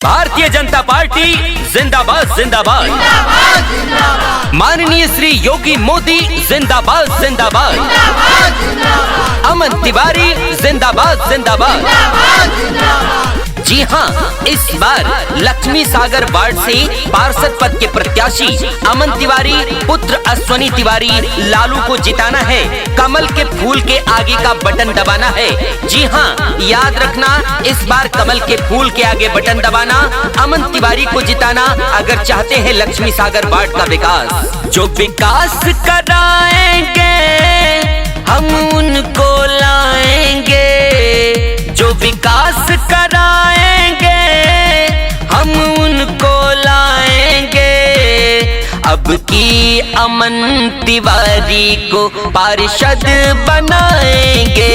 Bharatiya Janata party जिंदाबाद जिंदाबाद, माननीय श्री योगी मोदी जिंदाबाद जिंदाबाद, अमन तिवारी जिंदाबाद जिंदाबाद। जी हाँ, इस बार लक्ष्मी सागर वार्ड से पार्षद पद के प्रत्याशी अमन तिवारी पुत्र अश्वनी तिवारी लालू को जिताना है। कमल के फूल के आगे का बटन दबाना है। जी हाँ, याद रखना, इस बार कमल के फूल के आगे बटन दबाना, अमन तिवारी को जिताना अगर चाहते हैं लक्ष्मी सागर वार्ड का विकास। जो विकास कराएंगे हम उनको लाएंगे, जो विकास कराएंगे हम उनको लाएंगे। अब की अमन तिवारी को पार्षद बनाएंगे।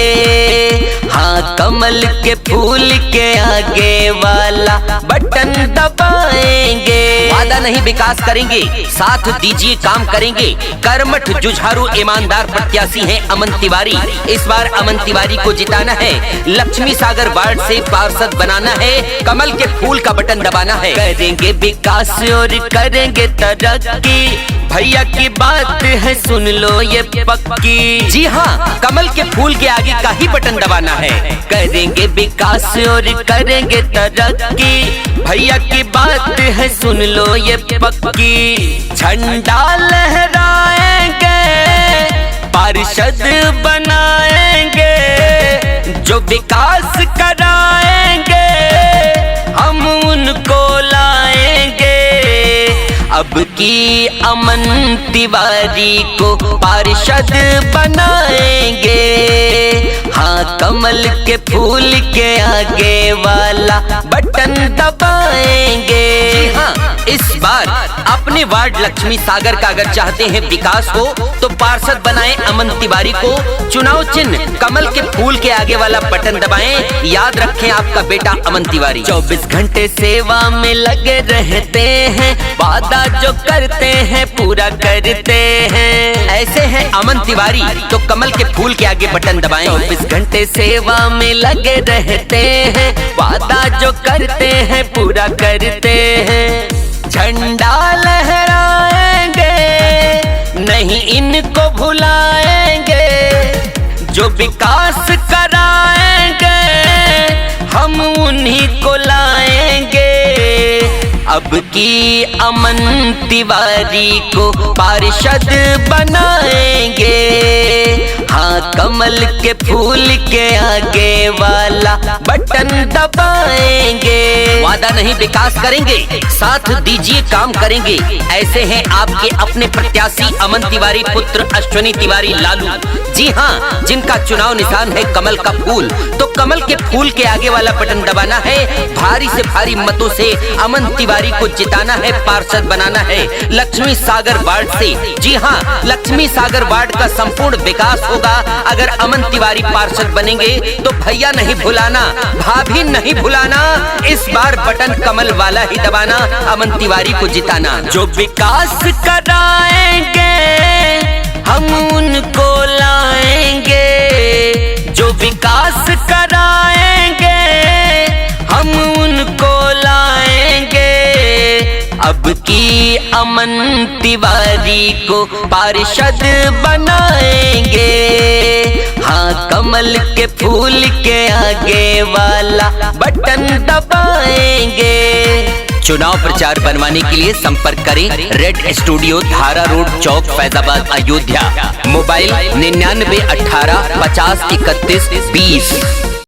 हाँ, कमल के फूल के आगे वाला बटन दबाएंगे। वादा नहीं विकास करेंगे, साथ दीजिए काम करेंगे। कर्मठ जुझारू ईमानदार प्रत्याशी हैं अमन तिवारी। इस बार अमन तिवारी को जिताना है, लक्ष्मी सागर वार्ड से पार्षद बनाना है, कमल के फूल का बटन दबाना है। करेंगे विकास और करेंगे तरक्की, भैया की बात है सुन लो ये पक्की। जी हाँ, कमल के फूल के आगे का ही बटन दबाना है। करेंगे विकास और करेंगे तरक्की, भैया की बात है सुन लो ये पक्की। झंडा लहराएंगे, पार्षद बनाएंगे, जो विकास कराएंगे हम उनको लाएंगे। अब की अमन तिवारी को पार्षद बनाएंगे। हाँ, कमल के फूल के आगे वाला बटन दबाएंगे। जी हाँ, इस बार अपने वार्ड लक्ष्मी सागर का अगर चाहते हैं विकास हो तो पार्षद बनाएं अमन तिवारी को। चुनाव चिन्ह कमल के फूल के आगे वाला बटन दबाएं। याद रखें, आपका बेटा अमन तिवारी 24 घंटे सेवा में लगे रहते हैं, वादा जो करते हैं पूरा करते हैं। ऐसे हैं अमन तिवारी, तो कमल के फूल के आगे बटन दबाएं। 24 घंटे सेवा में लगे रहते हैं, वादा जो करते हैं पूरा करते हैं। झंडा लहराएंगे, नहीं इनको भुलाएंगे, जो विकास कराएंगे हम उन्हीं को लाएंगे। अब की अमन तिवारी को पार्षद बनाएंगे। हाँ, कमल के फूल के आगे वाला बटन दबाएंगे। वादा नहीं विकास करेंगे, साथ दीजिए काम करेंगे। ऐसे हैं आपके अपने प्रत्याशी अमन तिवारी पुत्र अश्वनी तिवारी लालू। जी हाँ, जिनका चुनाव निशान है कमल का फूल, तो कमल के फूल के आगे वाला बटन दबाना है। भारी से भारी मतों से अमन तिवारी को जिताना है, पार्षद बनाना है लक्ष्मी सागर वार्ड से। जी हाँ, लक्ष्मी सागर वार्ड का संपूर्ण विकास होगा अगर अमन तिवारी पार्षद बनेंगे। तो भैया नहीं भुलाना, भाभी नहीं भुलाना, इस बार बटन कमल वाला ही दबाना, अमन तिवारी को जिताना। जो विकास कराएंगे हम उनको लाएंगे, जो विकास कराएंगे हम उनको लाएंगे। अब की अमन तिवारी को पार्षद बनाएंगे। हाँ, कमल के फूल के आगे वाला बटन दबाएंगे। चुनाव प्रचार बनवाने के लिए संपर्क करें रेड स्टूडियो, धारा रोड, चौक, फैजाबाद, अयोध्या। मोबाइल 99 18 50 31 20।